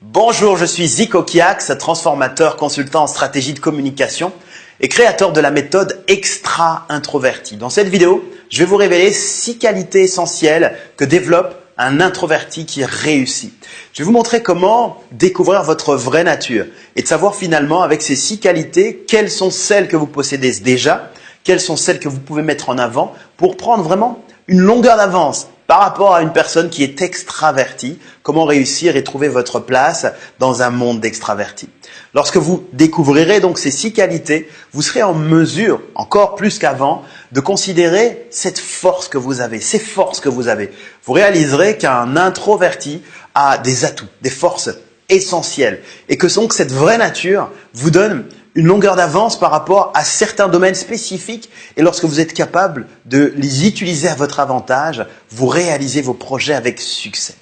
Bonjour, je suis Zico Kiax, transformateur, consultant en stratégie de communication et créateur de la méthode extra-introverti. Dans cette vidéo, je vais vous révéler 6 qualités essentielles que développe un introverti qui réussit. Je vais vous montrer comment découvrir votre vraie nature et de savoir finalement avec ces 6 qualités, quelles sont celles que vous possédez déjà, quelles sont celles que vous pouvez mettre en avant pour prendre vraiment une longueur d'avance par rapport à une personne qui est extravertie, comment réussir et trouver votre place dans un monde d'extravertis. Lorsque vous découvrirez donc ces 6 qualités, vous serez en mesure, encore plus qu'avant, de considérer cette force que vous avez, ces forces que vous avez. Vous réaliserez qu'un introverti a des atouts, des forces essentielles et que donc cette vraie nature vous donne une longueur d'avance par rapport à certains domaines spécifiques et lorsque vous êtes capable de les utiliser à votre avantage, vous réalisez vos projets avec succès.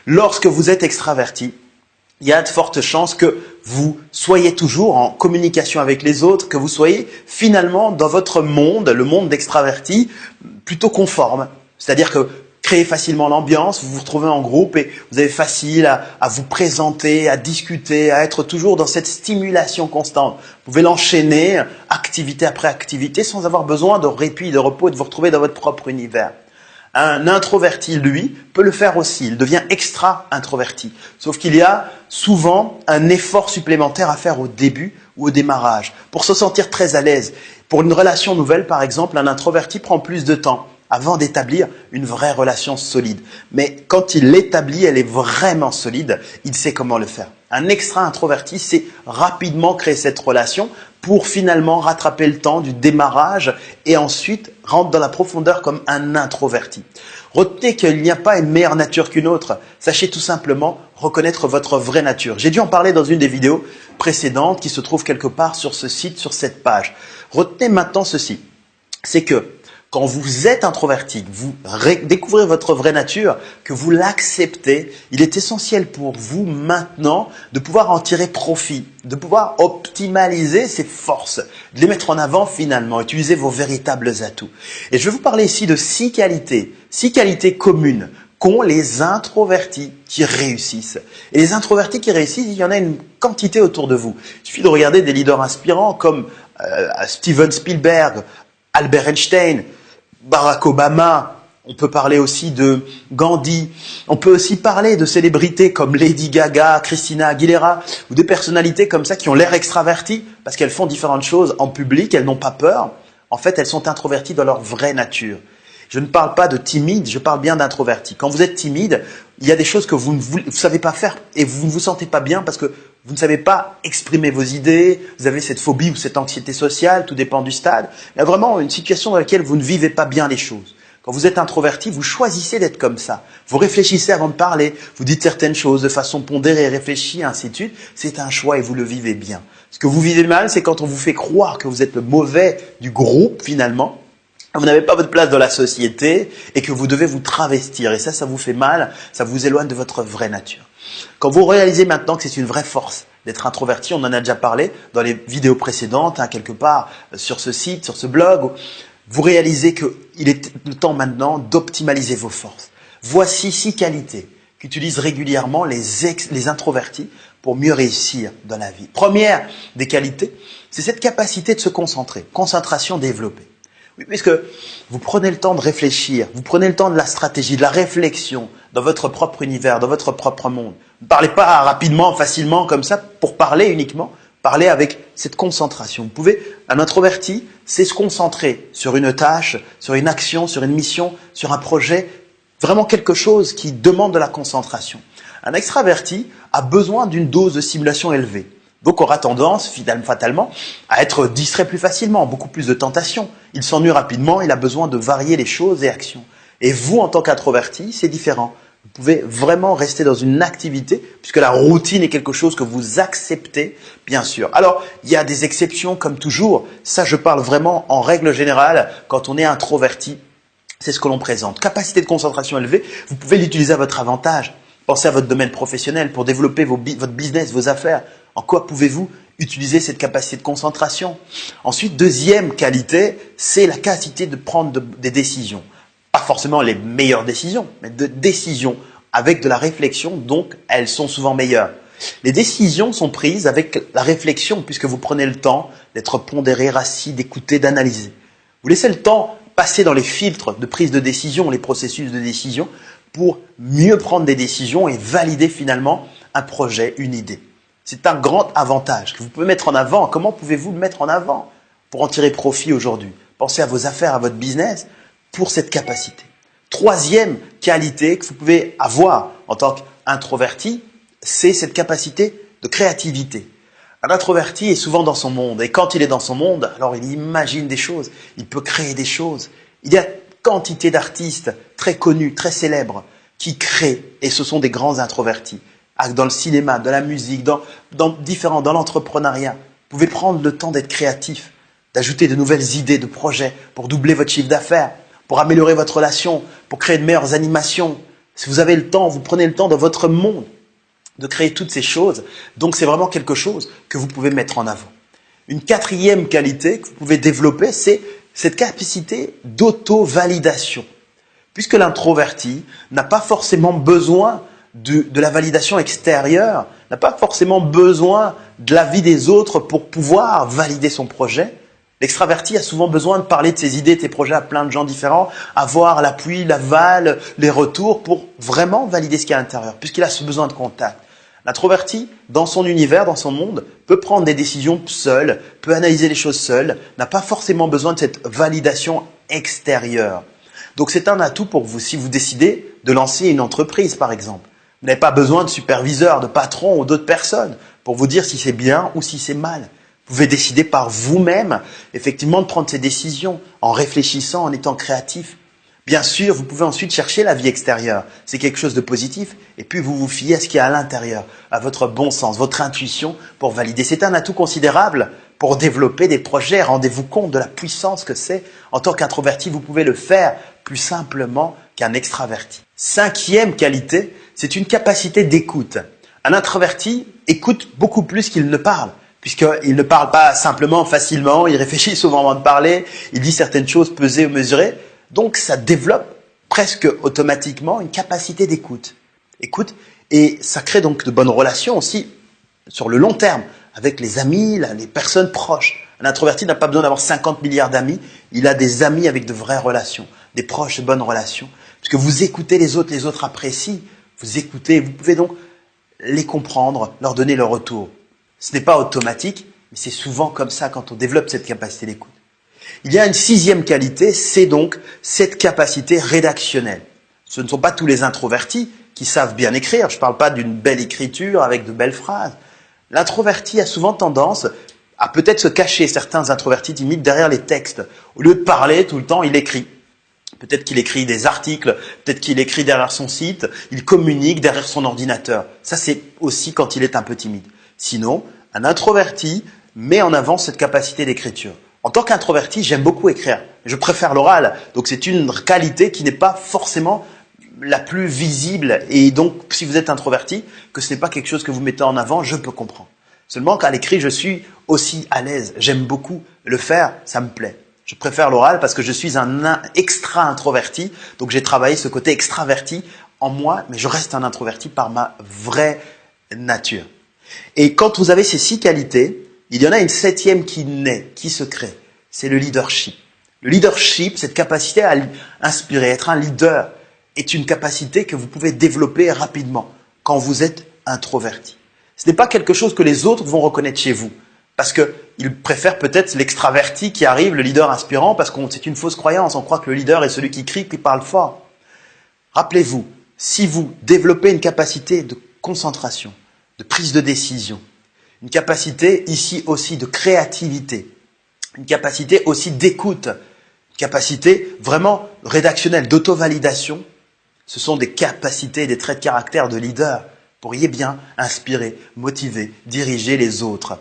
Lorsque vous êtes extraverti, il y a de fortes chances que vous soyez toujours en communication avec les autres, que vous soyez finalement dans votre monde, le monde d'extraverti, plutôt conforme. C'est-à-dire que créez facilement l'ambiance, vous vous retrouvez en groupe et vous avez facile à vous présenter, à discuter, à être toujours dans cette stimulation constante. Vous pouvez l'enchaîner activité après activité sans avoir besoin de répit, de repos et de vous retrouver dans votre propre univers. Un introverti, lui, peut le faire aussi. Il devient extra-introverti. Sauf qu'il y a souvent un effort supplémentaire à faire au début ou au démarrage pour se sentir très à l'aise. Pour une relation nouvelle, par exemple, un introverti prend plus de temps avant d'établir une vraie relation solide. Mais quand il l'établit, elle est vraiment solide, il sait comment le faire. Un extra-introverti sait rapidement créer cette relation pour finalement rattraper le temps du démarrage et ensuite rentre dans la profondeur comme un introverti. Retenez qu'il n'y a pas une meilleure nature qu'une autre. Sachez tout simplement reconnaître votre vraie nature. J'ai dû en parler dans une des vidéos précédentes qui se trouve quelque part sur ce site, sur cette page. Retenez maintenant ceci, c'est que quand vous êtes introverti, que vous découvrez votre vraie nature, que vous l'acceptez, il est essentiel pour vous maintenant de pouvoir en tirer profit, de pouvoir optimaliser ces forces, de les mettre en avant finalement, utiliser vos véritables atouts. Et je vais vous parler ici de 6 qualités communes qu'ont les introvertis qui réussissent. Et les introvertis qui réussissent, il y en a une quantité autour de vous. Il suffit de regarder des leaders inspirants comme Steven Spielberg, Albert Einstein, Barack Obama, on peut parler aussi de Gandhi, on peut aussi parler de célébrités comme Lady Gaga, Christina Aguilera ou des personnalités comme ça qui ont l'air extraverties parce qu'elles font différentes choses en public, elles n'ont pas peur. En fait, elles sont introverties dans leur vraie nature. Je ne parle pas de timide, je parle bien d'introverti. Quand vous êtes timide, il y a des choses que vous ne savez pas faire et vous ne vous sentez pas bien parce que vous ne savez pas exprimer vos idées, vous avez cette phobie ou cette anxiété sociale, tout dépend du stade. Il y a vraiment une situation dans laquelle vous ne vivez pas bien les choses. Quand vous êtes introverti, vous choisissez d'être comme ça. Vous réfléchissez avant de parler, vous dites certaines choses de façon pondérée, réfléchie, ainsi de suite. C'est un choix et vous le vivez bien. Ce que vous vivez mal, c'est quand on vous fait croire que vous êtes le mauvais du groupe finalement. Vous n'avez pas votre place dans la société et que vous devez vous travestir. Et ça vous fait mal, ça vous éloigne de votre vraie nature. Quand vous réalisez maintenant que c'est une vraie force d'être introverti, on en a déjà parlé dans les vidéos précédentes, quelque part sur ce site, sur ce blog, vous réalisez qu'il est le temps maintenant d'optimaliser vos forces. Voici 6 qualités qu'utilisent régulièrement les introvertis pour mieux réussir dans la vie. Première des qualités, c'est cette capacité de se concentrer, concentration développée. Oui, puisque vous prenez le temps de réfléchir, vous prenez le temps de la stratégie, de la réflexion dans votre propre univers, dans votre propre monde. Ne parlez pas rapidement, facilement comme ça pour parler uniquement, parlez avec cette concentration. Un introverti, c'est se concentrer sur une tâche, sur une action, sur une mission, sur un projet, vraiment quelque chose qui demande de la concentration. Un extraverti a besoin d'une dose de stimulation élevée. Donc aura tendance, fatalement, à être distrait plus facilement, beaucoup plus de tentations. Il s'ennuie rapidement, il a besoin de varier les choses et actions. Et vous, en tant qu'introverti, c'est différent. Vous pouvez vraiment rester dans une activité, puisque la routine est quelque chose que vous acceptez, bien sûr. Alors, il y a des exceptions, comme toujours. Ça, je parle vraiment en règle générale, quand on est introverti, c'est ce que l'on présente. Capacité de concentration élevée, vous pouvez l'utiliser à votre avantage. Pensez à votre domaine professionnel pour développer votre business, vos affaires. En quoi pouvez-vous utiliser cette capacité de concentration? Ensuite, deuxième qualité, c'est la capacité de prendre des décisions. Pas forcément les meilleures décisions, mais de décisions avec de la réflexion, donc elles sont souvent meilleures. Les décisions sont prises avec la réflexion puisque vous prenez le temps d'être pondéré, rassis, d'écouter, d'analyser. Vous laissez le temps passer dans les filtres de prise de décision, les processus de décision pour mieux prendre des décisions et valider finalement un projet, une idée. C'est un grand avantage que vous pouvez mettre en avant. Comment pouvez-vous le mettre en avant pour en tirer profit aujourd'hui? Pensez à vos affaires, à votre business pour cette capacité. Troisième qualité que vous pouvez avoir en tant qu'introverti, c'est cette capacité de créativité. Un introverti est souvent dans son monde et quand il est dans son monde, alors il imagine des choses, il peut créer des choses. Il y a quantité d'artistes très connus, très célèbres qui créent et ce sont des grands introvertis. Dans le cinéma, dans la musique, dans l'entrepreneuriat. Vous pouvez prendre le temps d'être créatif, d'ajouter de nouvelles idées, de projets pour doubler votre chiffre d'affaires, pour améliorer votre relation, pour créer de meilleures animations. Si vous avez le temps, vous prenez le temps dans votre monde de créer toutes ces choses. Donc c'est vraiment quelque chose que vous pouvez mettre en avant. Une quatrième qualité que vous pouvez développer, c'est cette capacité d'auto-validation. Puisque l'introverti n'a pas forcément besoin de la validation extérieure, n'a pas forcément besoin de l'avis des autres pour pouvoir valider son projet. L'extraverti a souvent besoin de parler de ses idées, de ses projets à plein de gens différents, avoir l'appui, l'aval, les retours pour vraiment valider ce qu'il y a à l'intérieur, puisqu'il a ce besoin de contact. L'introverti, dans son univers, dans son monde, peut prendre des décisions seul, peut analyser les choses seul, n'a pas forcément besoin de cette validation extérieure. Donc c'est un atout pour vous si vous décidez de lancer une entreprise par exemple. Vous n'avez pas besoin de superviseur, de patron ou d'autres personnes pour vous dire si c'est bien ou si c'est mal. Vous pouvez décider par vous-même, effectivement, de prendre ces décisions en réfléchissant, en étant créatif. Bien sûr, vous pouvez ensuite chercher la vie extérieure. C'est quelque chose de positif. Et puis, vous vous fiez à ce qu'il y a à l'intérieur, à votre bon sens, votre intuition pour valider. C'est un atout considérable pour développer des projets. Rendez-vous compte de la puissance que c'est. En tant qu'introverti, vous pouvez le faire plus simplement qu'un extraverti. Cinquième qualité, c'est une capacité d'écoute. Un introverti écoute beaucoup plus qu'il ne parle. Puisqu'il ne parle pas simplement, facilement, il réfléchit souvent avant de parler, il dit certaines choses pesées ou mesurées. Donc, ça développe presque automatiquement une capacité d'écoute. Et ça crée donc de bonnes relations aussi sur le long terme avec les amis, les personnes proches. Un introverti n'a pas besoin d'avoir 50 milliards d'amis, il a des amis avec de vraies relations, des proches et bonnes relations. Parce que vous écoutez les autres apprécient, vous écoutez, vous pouvez donc les comprendre, leur donner leur retour. Ce n'est pas automatique, mais c'est souvent comme ça quand on développe cette capacité d'écoute. Il y a une sixième qualité, c'est donc cette capacité rédactionnelle. Ce ne sont pas tous les introvertis qui savent bien écrire. Je ne parle pas d'une belle écriture avec de belles phrases. L'introverti a souvent tendance à peut-être se cacher, certains introvertis timides, derrière les textes. Au lieu de parler tout le temps, il écrit. Peut-être qu'il écrit des articles, peut-être qu'il écrit derrière son site, il communique derrière son ordinateur. Ça, c'est aussi quand il est un peu timide. Sinon, un introverti met en avant cette capacité d'écriture. En tant qu'introverti, j'aime beaucoup écrire. Je préfère l'oral. Donc, c'est une qualité qui n'est pas forcément la plus visible. Et donc, si vous êtes introverti, que ce n'est pas quelque chose que vous mettez en avant, je peux comprendre. Seulement qu'à l'écrit, je suis aussi à l'aise. J'aime beaucoup le faire, ça me plaît. Je préfère l'oral parce que je suis un extra-introverti. Donc, j'ai travaillé ce côté extraverti en moi, mais je reste un introverti par ma vraie nature. Et quand vous avez ces 6 qualités, il y en a une 7e qui naît, qui se crée. C'est le leadership. Le leadership, cette capacité à inspirer, être un leader, est une capacité que vous pouvez développer rapidement quand vous êtes introverti. Ce n'est pas quelque chose que les autres vont reconnaître chez vous. Parce qu'ils préfèrent peut-être l'extraverti qui arrive, le leader inspirant, parce que c'est une fausse croyance. On croit que le leader est celui qui crie, qui parle fort. Rappelez-vous, si vous développez une capacité de concentration, de prise de décision, une capacité ici aussi de créativité, une capacité aussi d'écoute, une capacité vraiment rédactionnelle, d'auto-validation, ce sont des capacités et des traits de caractère de leader. Vous pourriez bien inspirer, motiver, diriger les autres.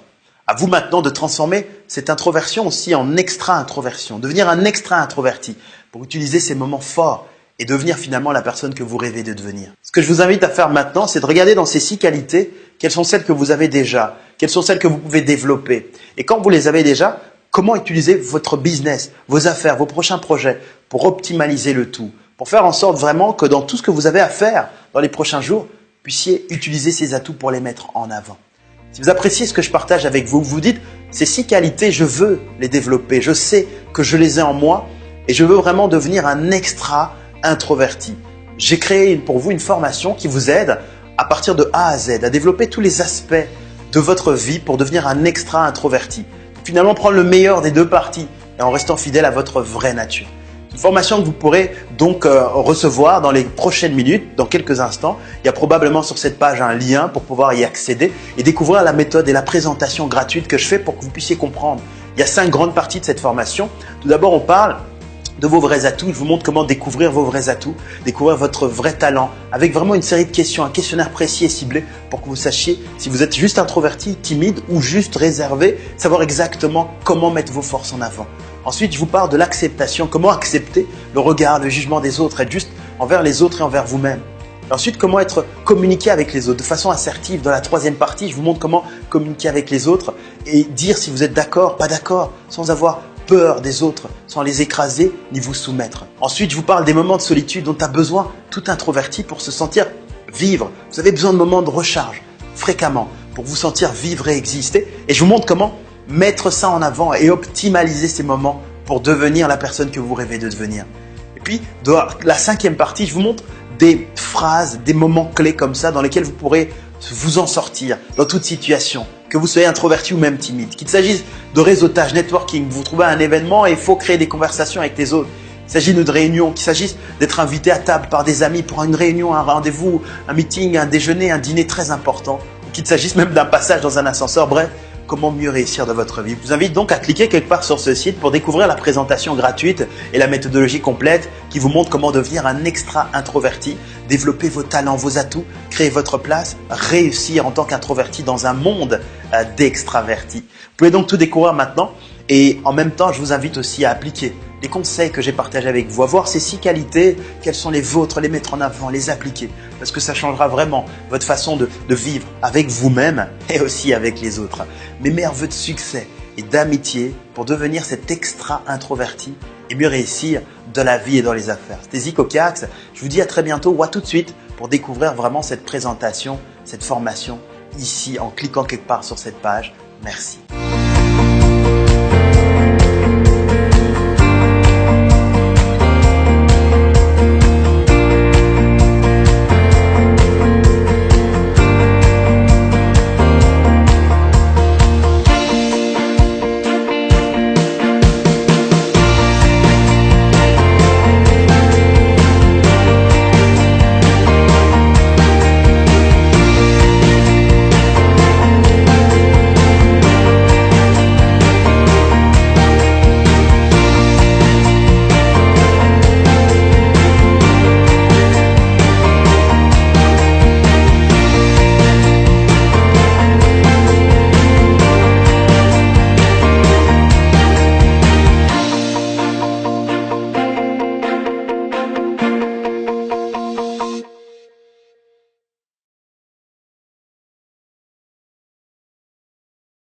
À vous maintenant de transformer cette introversion aussi en extra-introversion, devenir un extra-introverti pour utiliser ces moments forts et devenir finalement la personne que vous rêvez de devenir. Ce que je vous invite à faire maintenant, c'est de regarder dans ces 6 qualités, quelles sont celles que vous avez déjà, quelles sont celles que vous pouvez développer. Et quand vous les avez déjà, comment utiliser votre business, vos affaires, vos prochains projets pour optimaliser le tout, pour faire en sorte vraiment que dans tout ce que vous avez à faire dans les prochains jours, puissiez utiliser ces atouts pour les mettre en avant. Si vous appréciez ce que je partage avec vous, vous dites ces 6 qualités, je veux les développer, je sais que je les ai en moi et je veux vraiment devenir un extra introverti. J'ai créé pour vous une formation qui vous aide à partir de A à Z, à développer tous les aspects de votre vie pour devenir un extra introverti. Finalement, prendre le meilleur des deux parties et en restant fidèle à votre vraie nature. Une formation que vous pourrez donc recevoir dans les prochaines minutes, dans quelques instants. Il y a probablement sur cette page un lien pour pouvoir y accéder et découvrir la méthode et la présentation gratuite que je fais pour que vous puissiez comprendre. Il y a 5 grandes parties de cette formation. Tout d'abord, on parle de vos vrais atouts. Je vous montre comment découvrir vos vrais atouts, découvrir votre vrai talent avec vraiment une série de questions, un questionnaire précis et ciblé pour que vous sachiez si vous êtes juste introverti, timide ou juste réservé, savoir exactement comment mettre vos forces en avant. Ensuite, je vous parle de l'acceptation, comment accepter le regard, le jugement des autres, être juste envers les autres et envers vous-même. Ensuite, comment communiquer avec les autres de façon assertive. Dans la 3e partie, je vous montre comment communiquer avec les autres et dire si vous êtes d'accord, pas d'accord, sans avoir peur des autres, sans les écraser ni vous soumettre. Ensuite, je vous parle des moments de solitude dont a besoin tout introverti pour se sentir vivre. Vous avez besoin de moments de recharge fréquemment pour vous sentir vivre et exister. Et je vous montre comment mettre ça en avant et optimaliser ces moments pour devenir la personne que vous rêvez de devenir. Et puis, dans la 5e partie, je vous montre des phrases, des moments clés comme ça dans lesquels vous pourrez vous en sortir dans toute situation, que vous soyez introverti ou même timide. Qu'il s'agisse de réseautage, networking, vous trouvez un événement et il faut créer des conversations avec les autres. Il s'agit de réunions, qu'il s'agisse d'être invité à table par des amis pour une réunion, un rendez-vous, un meeting, un déjeuner, un dîner très important. Ou qu'il s'agisse même d'un passage dans un ascenseur. Bref, comment mieux réussir dans votre vie. Je vous invite donc à cliquer quelque part sur ce site pour découvrir la présentation gratuite et la méthodologie complète qui vous montre comment devenir un extra introverti, développer vos talents, vos atouts, créer votre place, réussir en tant qu'introverti dans un monde d'extravertis. Vous pouvez donc tout découvrir maintenant et en même temps, je vous invite aussi à appliquer les conseils que j'ai partagés avec vous, à voir ces 6 qualités, quelles sont les vôtres, les mettre en avant, les appliquer parce que ça changera vraiment votre façon de vivre avec vous-même et aussi avec les autres. Mes meilleurs vœux de succès et d'amitié pour devenir cet extra introverti et mieux réussir dans la vie et dans les affaires. C'était Zico Kiax. Je vous dis à très bientôt ou à tout de suite pour découvrir vraiment cette présentation, cette formation ici en cliquant quelque part sur cette page. Merci.